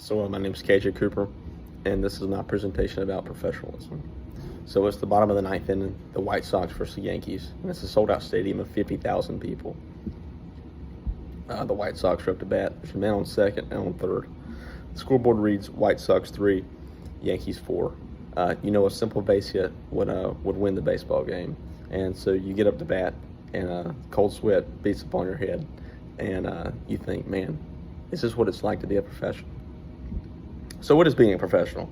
My name is KJ Cooper, and this is my presentation about professionalism. So it's the bottom of the ninth inning, the White Sox versus the Yankees, and it's a sold-out stadium of 50,000 people. The White Sox are up to bat. There's a man on second and on third. The scoreboard reads White Sox 3, Yankees 4. A simple base hit would win the baseball game, and so you get up to bat, and cold sweat beats upon your head, and you think, man, is this what it's like to be a professional? So what is being a professional?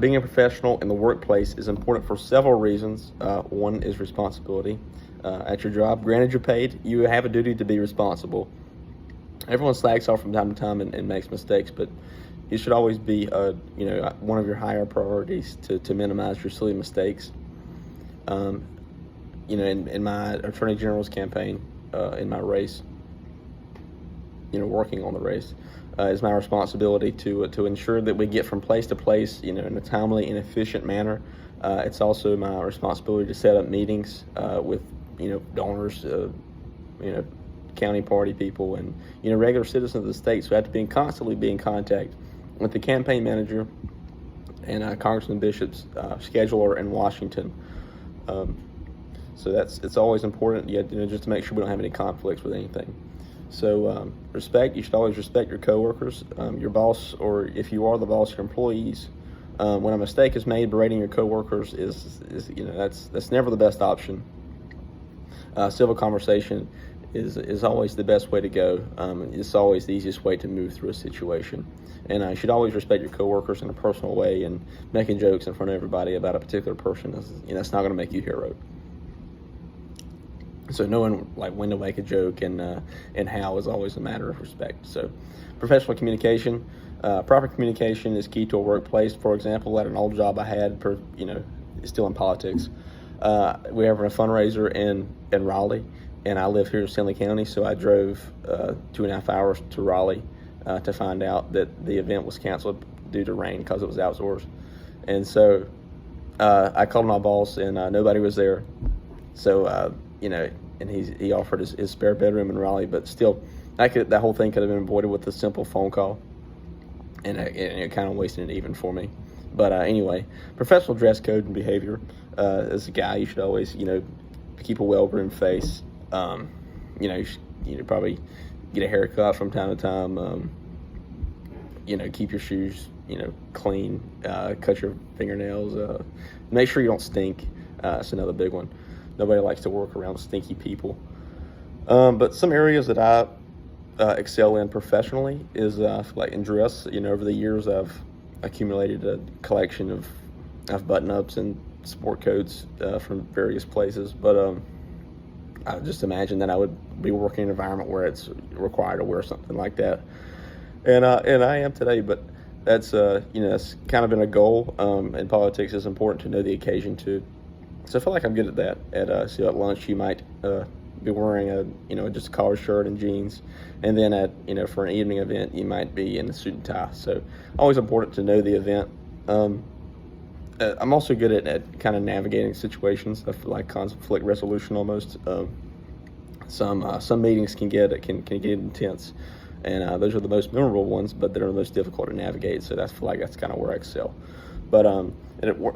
Being a professional in the workplace is important for several reasons. One is responsibility. At your job, granted you're paid, you have a duty to be responsible. Everyone slacks off from time to time and makes mistakes, but it should always be one of your higher priorities to minimize your silly mistakes. In my Attorney General's campaign, in my race, working on the race, is my responsibility to ensure that we get from place to place, in a timely and efficient manner. It's also my responsibility to set up meetings with, donors, county party people, and regular citizens of the state. So I have to constantly be in contact with the campaign manager and Congressman Bishop's scheduler in Washington. So it's always important, just to make sure we don't have any conflicts with anything. So respect. You should always respect your coworkers, your boss, or if you are the boss, your employees. When a mistake is made, berating your coworkers is that's never the best option. Civil conversation is always the best way to go. It's always the easiest way to move through a situation. And you should always respect your coworkers in a personal way, and making jokes in front of everybody about a particular person that's not going to make you a hero. So knowing when to make a joke and how is always a matter of respect. So professional communication, proper communication is key to a workplace. For example, at an old job I had, still in politics, we have a fundraiser in Raleigh, and I live here in Stanley County, so I drove 2.5 hours to Raleigh to find out that the event was canceled due to rain because it was outdoors. And so I called my boss, and nobody was there. So and he offered his spare bedroom in Raleigh, but still, that whole thing could have been avoided with a simple phone call, and it kind of wasted it even for me. But anyway, professional dress code and behavior. As a guy, you should always keep a well-groomed face. You should probably get a haircut from time to time. Keep your shoes clean. Cut your fingernails. Make sure you don't stink. That's another big one. Nobody likes to work around stinky people. But some areas that I excel in professionally is like in dress. Over the years I've accumulated a collection of button-ups and sport coats from various places. But I just imagine that I would be working in an environment where it's required to wear something like that. And I am today, but that's it's kind of been a goal. In politics, it's important to know the occasion too. So I feel like I'm good at that. At lunch, you might be wearing just a collared shirt and jeans, and then for an evening event, you might be in a suit and tie. So always important to know the event. I'm also good at kind of navigating situations. I feel like conflict resolution almost. Some meetings can get intense, and those are the most memorable ones, but they're the most difficult to navigate. So I feel like that's kind of where I excel. But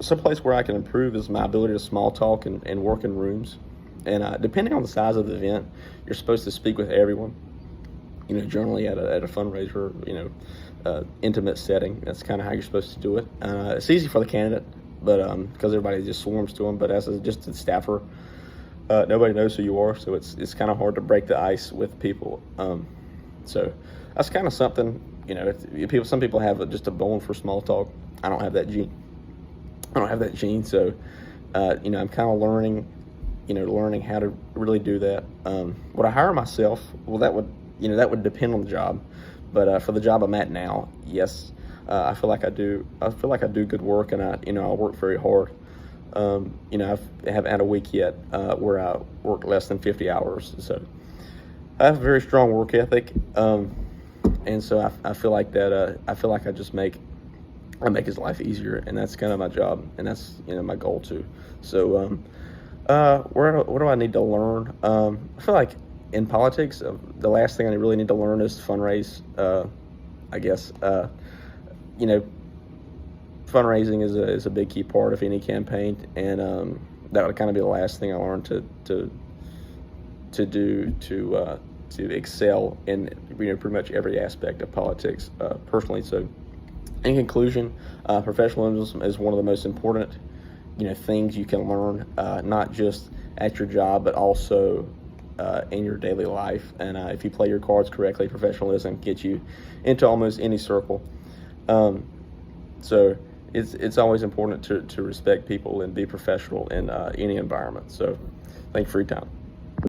some place where I can improve is my ability to small talk and work in rooms. And depending on the size of the event, you're supposed to speak with everyone. Generally at a fundraiser, intimate setting. That's kind of how you're supposed to do it. It's easy for the candidate, but because everybody just swarms to them. But as just a staffer, nobody knows who you are, so it's kind of hard to break the ice with people. So that's kind of something. Some people have just a bone for small talk. I don't have that gene. So I'm kind of learning how to really do that. Would I hire myself? Well, that would depend on the job. But for the job I'm at now, yes, I feel like I do. I feel like I do good work, and I work very hard. I haven't had a week yet where I work less than 50 hours. So I have a very strong work ethic, and so I feel like that. I feel like I make his life easier, and that's kind of my job, and that's my goal too. So what do I need to learn? I feel like in politics, the last thing I really need to learn is fundraise I guess. You know, fundraising is a big key part of any campaign, and that would kind of be the last thing I learned to do to excel in pretty much every aspect of politics personally. So, in conclusion, professionalism is one of the most important things you can learn, not just at your job but also in your daily life. And if you play your cards correctly, professionalism gets you into almost any circle. So it's always important to respect people and be professional in any environment. So thank you for your time.